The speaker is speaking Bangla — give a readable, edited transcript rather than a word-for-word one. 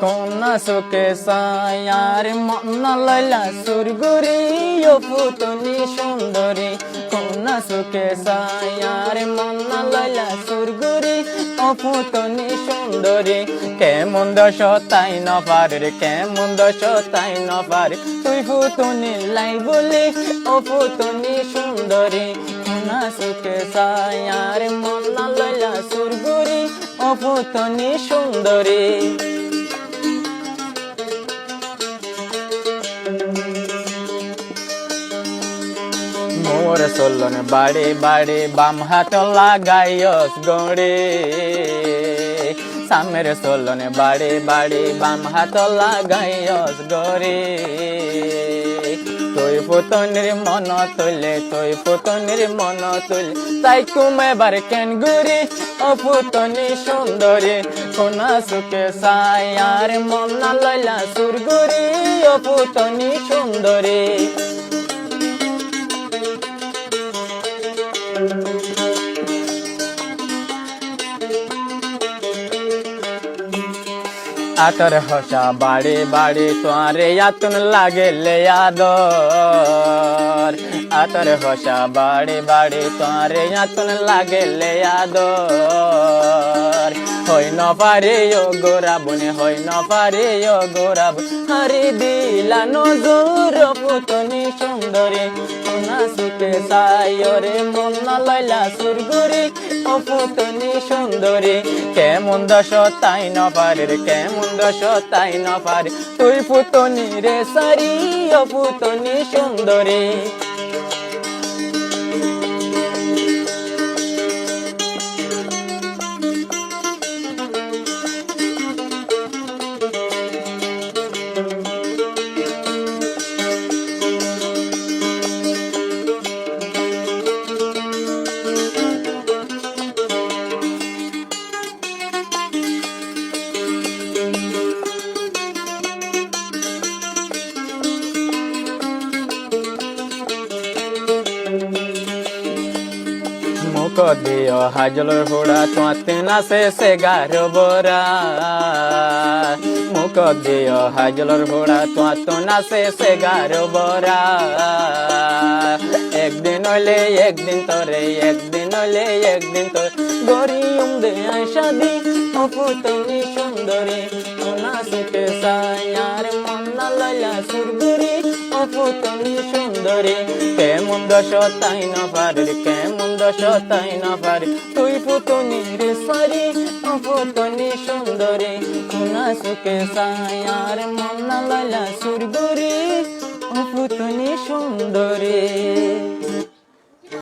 কন্যা সুখে সায়ার মন্না লইলা সুরগুরি ও পুতনি সুন্দরী কন্যা সুখে সায়ার মন্না লইলা সুরগুরি ও পুতনি সুন্দরী কেমন দশ তাই নপারে রে কেমন দশ তাই নপারে তুই পুতনি লাই বলি ও পুতনি সুন্দরী কন্যা সুখে সায়ার মন্না লইলা সুরগুরি ও পুতনি সুন্দরী মোর সোলন বাড়ি বাড়ি বাম হাত লাগাইস গড়ে সামের সোলন বাড়ি বাড়ি বাম হাত লাগাইস গড়ে তুই পুতনির মন তুলে তুই পুতনির মন তুলে তাই কুমেবার কেন গুরি ও পুতনি সুন্দরী কোনা সুখে সায়ার মন্না লইলা সুরগুরি ও পুতনি সুন্দরী আতর হসা বাড়ি বাড়ি তোরে আতুন লাগে লে আদর আতর হসা বাড়ি বাড়ি তোরে আতুন লাগে লে আদর হই ন পারে ও গোরাবনে হই ন পারে ও গোরাব হরি দিলা নজর পুতনি সুন্দরী কোনা সুখে সায়রে মন্না লইলা সুরগুরি ও পুতনি সুন্দরী কেমন দশ তাই ন পারে রে কেমন দশ তাই ন পারে তুই পুতনি রে সারি ও পুতনি সুন্দরী মুখ দিও হাজলর হোড়া তোতে নাচে সে গারো বরা মুখ দিও হাজলর হোড়া তোতে নাচে সে গারো বরা একদিন হইলে একদিন তোরে একদিন হইলে একদিন তোর গরিয়ম দে আশাদি ও পুতনি সুন্দরী কোনা সুখে সায়ার মন্না লইলা সুরগুরি ও পুতনি সুন্দরী কেমন দশ তাই ন পারে কেমন দশ তাই ন পারে তুই পুতনি রে সারি ও পুতনি সুন্দরী কোনা সুখে সায়ার মন্না লইলা সুরগুরি ও পুতনি সুন্দরী।